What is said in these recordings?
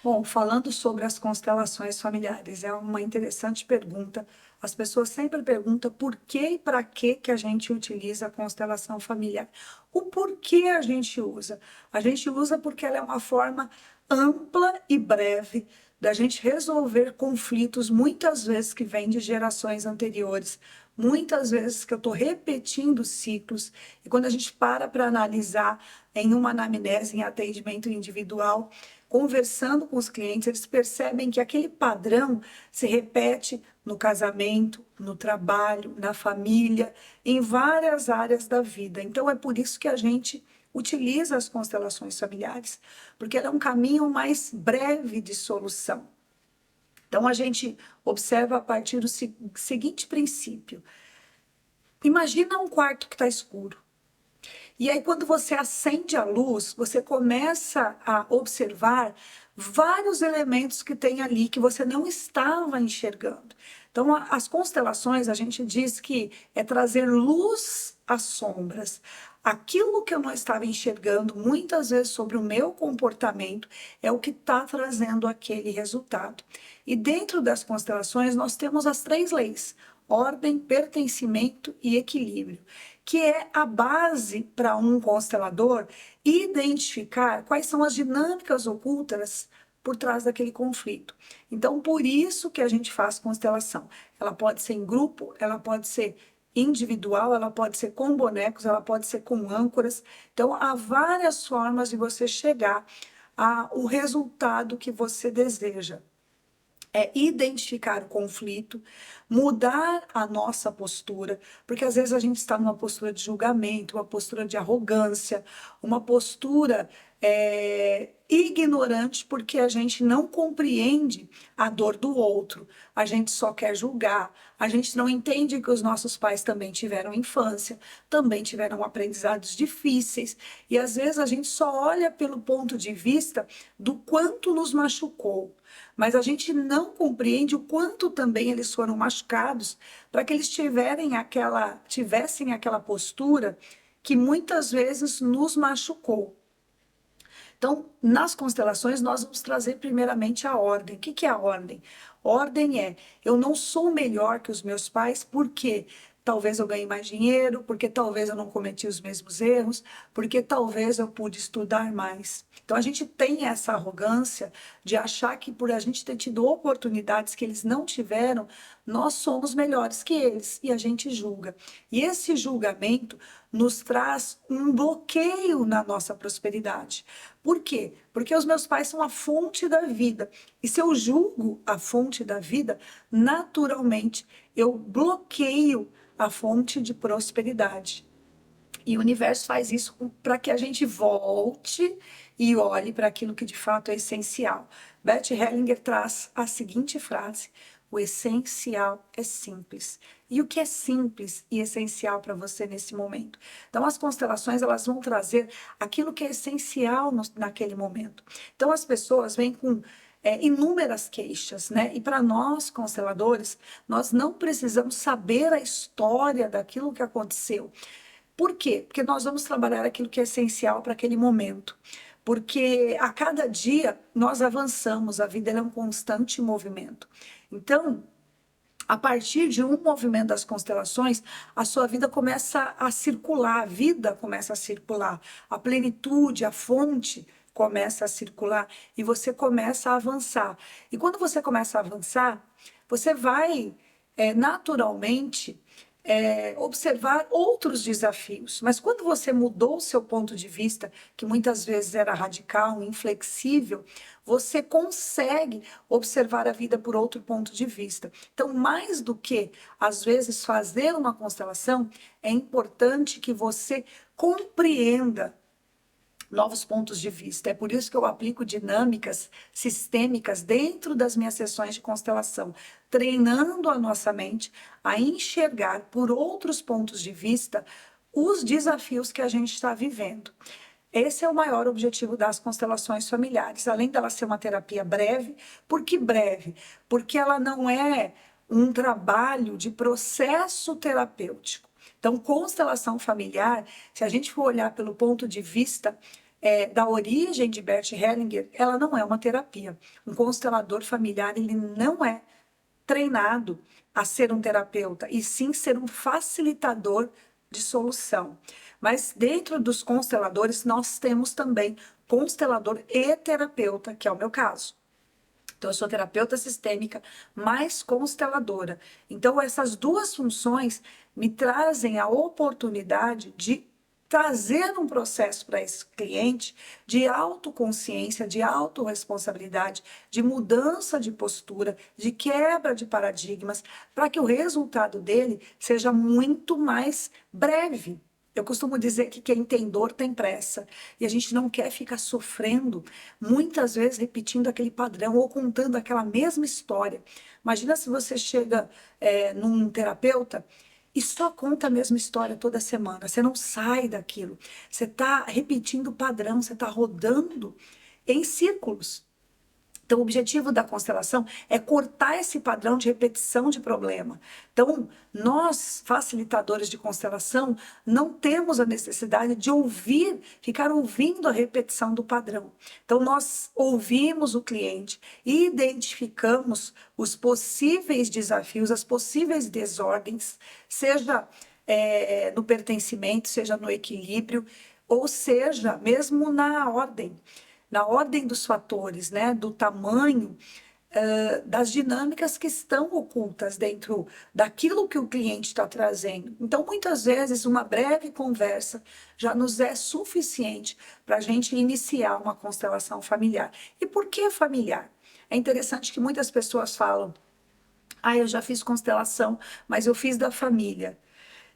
Bom, falando sobre as constelações familiares, é uma interessante pergunta. As pessoas sempre perguntam por que e para que a gente utiliza a constelação familiar. O porquê a gente usa? A gente usa porque ela é uma forma ampla e breve da gente resolver conflitos, muitas vezes que vêm de gerações anteriores, muitas vezes que eu estou repetindo ciclos, e quando a gente para analisar em uma anamnese, em atendimento individual, conversando com os clientes, eles percebem que aquele padrão se repete no casamento, no trabalho, na família, em várias áreas da vida. Então, é por isso que a gente utiliza as constelações familiares, porque ela é um caminho mais breve de solução. Então, a gente observa a partir do seguinte princípio. Imagina um quarto que está escuro. E aí, quando você acende a luz, você começa a observar vários elementos que tem ali que você não estava enxergando. Então, as constelações, a gente diz que é trazer luz às sombras. Aquilo que eu não estava enxergando, muitas vezes sobre o meu comportamento, é o que está trazendo aquele resultado. E dentro das constelações, nós temos as três leis: ordem, pertencimento e equilíbrio, que é a base para um constelador identificar quais são as dinâmicas ocultas por trás daquele conflito. Então, por isso que a gente faz constelação. Ela pode ser em grupo, ela pode ser individual, ela pode ser com bonecos, ela pode ser com âncoras. Então, há várias formas de você chegar ao resultado que você deseja. É identificar o conflito, mudar a nossa postura, porque às vezes a gente está numa postura de julgamento, uma postura de arrogância, uma postura ignorante, porque a gente não compreende a dor do outro, a gente só quer julgar, a gente não entende que os nossos pais também tiveram infância, também tiveram aprendizados difíceis, e às vezes a gente só olha pelo ponto de vista do quanto nos machucou, mas a gente não compreende o quanto também eles foram machucados para que eles tivessem aquela postura que muitas vezes nos machucou. Então, nas constelações, nós vamos trazer primeiramente a ordem. O que é a ordem? Ordem é: eu não sou melhor que os meus pais, porque talvez eu ganhe mais dinheiro, porque talvez eu não cometi os mesmos erros, porque talvez eu pude estudar mais. Então, a gente tem essa arrogância de achar que por a gente ter tido oportunidades que eles não tiveram, nós somos melhores que eles, e a gente julga. E esse julgamento nos traz um bloqueio na nossa prosperidade. Por quê? Porque os meus pais são a fonte da vida. E se eu julgo a fonte da vida, naturalmente eu bloqueio a fonte de prosperidade. E o universo faz isso para que a gente volte e olhe para aquilo que de fato é essencial. Beth Hellinger traz a seguinte frase: o essencial é simples. E o que é simples e essencial para você nesse momento? Então, as constelações, elas vão trazer aquilo que é essencial naquele momento. Então, as pessoas vêm com inúmeras queixas, né? E para nós, consteladores, nós não precisamos saber a história daquilo que aconteceu. Por quê? Porque nós vamos trabalhar aquilo que é essencial para aquele momento. Porque a cada dia nós avançamos, a vida é um constante movimento. Então, a partir de um movimento das constelações, a sua vida começa a circular, a vida começa a circular, a plenitude, a fonte começa a circular e você começa a avançar. E quando você começa a avançar, você vai naturalmente observar outros desafios. Mas quando você mudou o seu ponto de vista, que muitas vezes era radical, inflexível, você consegue observar a vida por outro ponto de vista. Então, mais do que, às vezes, fazer uma constelação, é importante que você compreenda novos pontos de vista. É por isso que eu aplico dinâmicas sistêmicas dentro das minhas sessões de constelação, treinando a nossa mente a enxergar por outros pontos de vista os desafios que a gente está vivendo. Esse é o maior objetivo das constelações familiares, além dela ser uma terapia breve. Por que breve? Porque ela não é um trabalho de processo terapêutico. Então, constelação familiar, se a gente for olhar pelo ponto de vista da origem de Bert Hellinger, ela não é uma terapia. Um constelador familiar, ele não é treinado a ser um terapeuta, e sim ser um facilitador de solução. Mas dentro dos consteladores, nós temos também constelador e terapeuta, que é o meu caso. Então, eu sou terapeuta sistêmica mais consteladora. Então, essas duas funções me trazem a oportunidade de trazer um processo para esse cliente de autoconsciência, de autorresponsabilidade, de mudança de postura, de quebra de paradigmas, para que o resultado dele seja muito mais breve. Eu costumo dizer que quem tem dor tem pressa, e a gente não quer ficar sofrendo, muitas vezes repetindo aquele padrão ou contando aquela mesma história. Imagina se você chega num terapeuta e só conta a mesma história toda semana, você não sai daquilo, você está repetindo o padrão, você está rodando em círculos. Então, o objetivo da constelação é cortar esse padrão de repetição de problema. Então, nós, facilitadores de constelação, não temos a necessidade de ouvir, ficar ouvindo a repetição do padrão. Então, nós ouvimos o cliente e identificamos os possíveis desafios, as possíveis desordens, seja no pertencimento, seja no equilíbrio, ou seja, mesmo na ordem dos fatores, né, do tamanho, das dinâmicas que estão ocultas dentro daquilo que o cliente está trazendo. Então, muitas vezes, uma breve conversa já nos é suficiente para a gente iniciar uma constelação familiar. E por que familiar? É interessante que muitas pessoas falam: ah, eu já fiz constelação, mas eu fiz da família.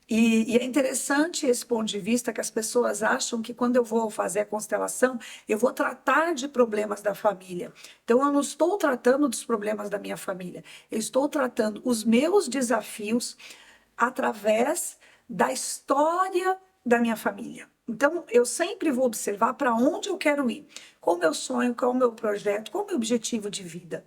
E é interessante esse ponto de vista, que as pessoas acham que quando eu vou fazer a constelação, eu vou tratar de problemas da família. Então, eu não estou tratando dos problemas da minha família, eu estou tratando os meus desafios através da história da minha família. Então, eu sempre vou observar para onde eu quero ir, qual o meu sonho, qual o meu projeto, qual o meu objetivo de vida.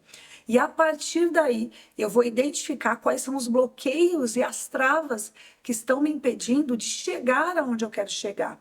E a partir daí, eu vou identificar quais são os bloqueios e as travas que estão me impedindo de chegar aonde eu quero chegar.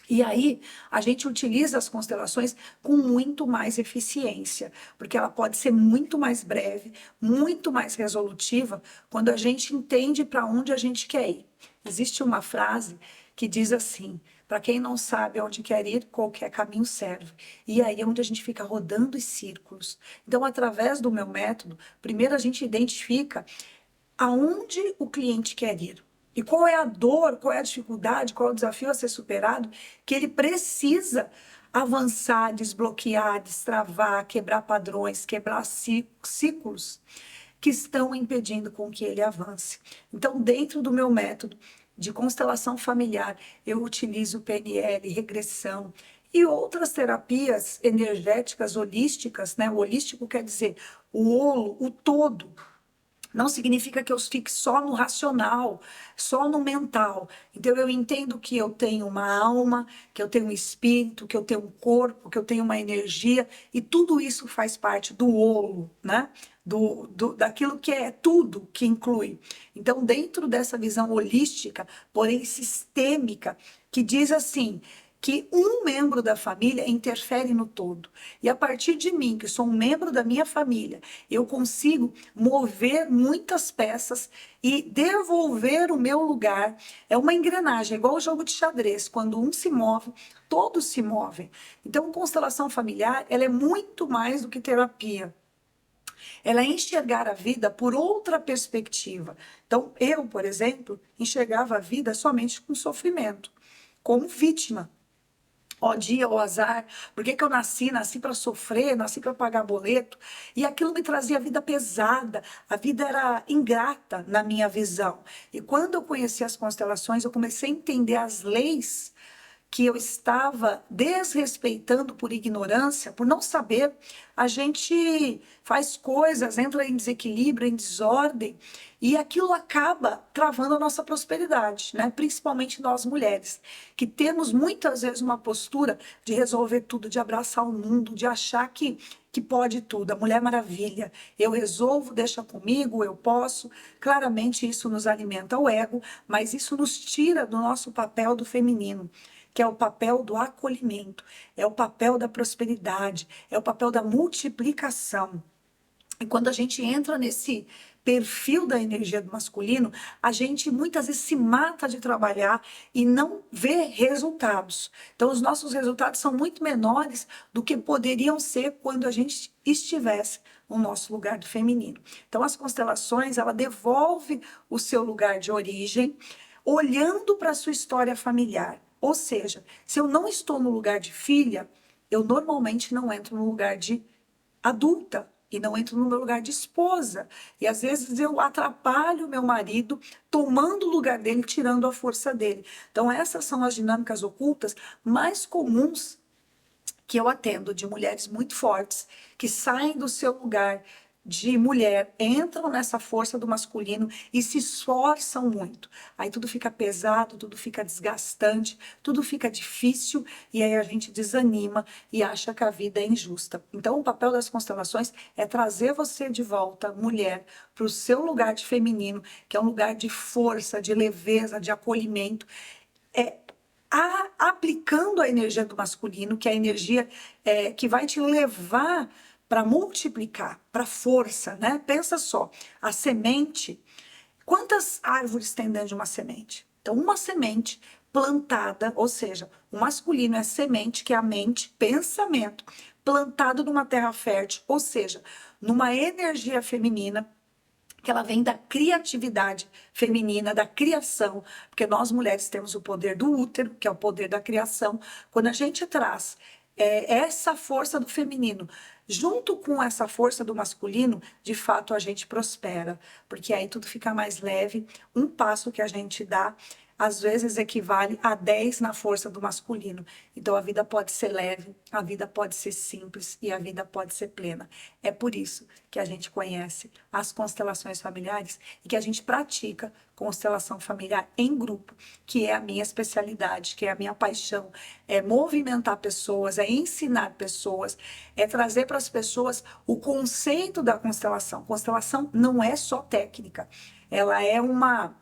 E aí, a gente utiliza as constelações com muito mais eficiência, porque ela pode ser muito mais breve, muito mais resolutiva, quando a gente entende para onde a gente quer ir. Existe uma frase que diz assim: para quem não sabe onde quer ir, qualquer caminho serve. E aí é onde a gente fica rodando os círculos. Então, através do meu método, primeiro a gente identifica aonde o cliente quer ir. E qual é a dor, qual é a dificuldade, qual é o desafio a ser superado, que ele precisa avançar, desbloquear, destravar, quebrar padrões, quebrar ciclos que estão impedindo com que ele avance. Então, dentro do meu método de constelação familiar, eu utilizo PNL, regressão e outras terapias energéticas holísticas, né? O holístico quer dizer o holo, o todo. Não significa que eu fique só no racional, só no mental. Então, eu entendo que eu tenho uma alma, que eu tenho um espírito, que eu tenho um corpo, que eu tenho uma energia, e tudo isso faz parte do holo, né? Daquilo que é tudo que inclui. Então, dentro dessa visão holística, porém sistêmica, que diz assim: que um membro da família interfere no todo. E a partir de mim, que sou um membro da minha família, eu consigo mover muitas peças e devolver o meu lugar. É uma engrenagem, igual o jogo de xadrez. Quando um se move, todos se movem. Então, constelação familiar, ela é muito mais do que terapia. Ela é enxergar a vida por outra perspectiva. Então, eu, por exemplo, enxergava a vida somente com sofrimento, como vítima. Ó dia, ó azar, por que que eu nasci? Nasci para sofrer, nasci para pagar boleto. E aquilo me trazia vida pesada, a vida era ingrata na minha visão. E quando eu conheci as constelações, eu comecei a entender as leis que eu estava desrespeitando por ignorância, por não saber. A gente faz coisas, entra em desequilíbrio, em desordem, e aquilo acaba travando a nossa prosperidade, né? Principalmente nós mulheres, que temos muitas vezes uma postura de resolver tudo, de abraçar o mundo, de achar que pode tudo, a Mulher Maravilha, eu resolvo, deixa comigo, eu posso. Claramente isso nos alimenta o ego, mas isso nos tira do nosso papel do feminino, que é o papel do acolhimento, é o papel da prosperidade, é o papel da multiplicação. E quando a gente entra nesse perfil da energia do masculino, a gente muitas vezes se mata de trabalhar e não vê resultados. Então, os nossos resultados são muito menores do que poderiam ser quando a gente estivesse no nosso lugar do feminino. Então, as constelações, ela devolve o seu lugar de origem, olhando para a sua história familiar. Ou seja, se eu não estou no lugar de filha, eu normalmente não entro no lugar de adulta e não entro no meu lugar de esposa. E às vezes eu atrapalho o meu marido tomando o lugar dele, tirando a força dele. Então essas são as dinâmicas ocultas mais comuns que eu atendo, de mulheres muito fortes que saem do seu lugar de mulher, entram nessa força do masculino e se esforçam muito. Aí tudo fica pesado, tudo fica desgastante, tudo fica difícil e aí a gente desanima e acha que a vida é injusta. Então, o papel das constelações é trazer você de volta, mulher, para o seu lugar de feminino, que é um lugar de força, de leveza, de acolhimento. Aplicando a energia do masculino, que é a energia que vai te levar para multiplicar, para força, né? Pensa só, a semente, quantas árvores tem dentro de uma semente? Então, uma semente plantada, ou seja, o masculino é semente, que é a mente, pensamento, plantado numa terra fértil, ou seja, numa energia feminina, que ela vem da criatividade feminina, da criação, porque nós mulheres temos o poder do útero, que é o poder da criação. Quando a gente traz essa força do feminino junto com essa força do masculino, de fato a gente prospera, porque aí tudo fica mais leve. Um passo que a gente dá às vezes equivale a 10 na força do masculino. Então a vida pode ser leve, a vida pode ser simples e a vida pode ser plena. É por isso que a gente conhece as constelações familiares e que a gente pratica constelação familiar em grupo, que é a minha especialidade, que é a minha paixão, é movimentar pessoas, é ensinar pessoas, é trazer para as pessoas o conceito da constelação. Constelação não é só técnica, ela é uma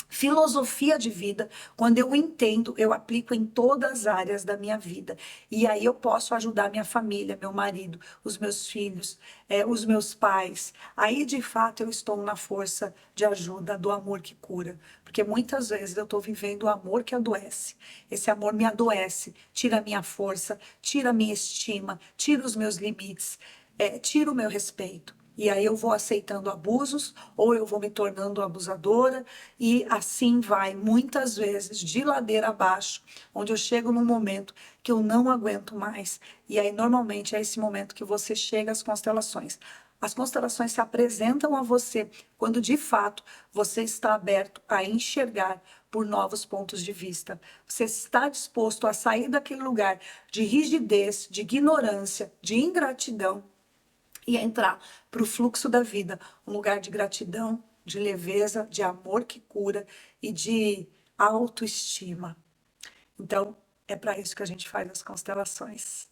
filosofia de vida. Quando eu entendo, eu aplico em todas as áreas da minha vida. E aí eu posso ajudar minha família, meu marido, os meus filhos, os meus pais. Aí, de fato, eu estou na força de ajuda do amor que cura. Porque muitas vezes eu estou vivendo o amor que adoece. Esse amor me adoece, tira a minha força, tira a minha estima, tira os meus limites, tira o meu respeito. E aí eu vou aceitando abusos, ou eu vou me tornando abusadora, e assim vai, muitas vezes, de ladeira abaixo, onde eu chego num momento que eu não aguento mais. E aí, normalmente, é esse momento que você chega às constelações. As constelações se apresentam a você quando, de fato, você está aberto a enxergar por novos pontos de vista. Você está disposto a sair daquele lugar de rigidez, de ignorância, de ingratidão, e entrar para o fluxo da vida, um lugar de gratidão, de leveza, de amor que cura e de autoestima. Então, é para isso que a gente faz as constelações.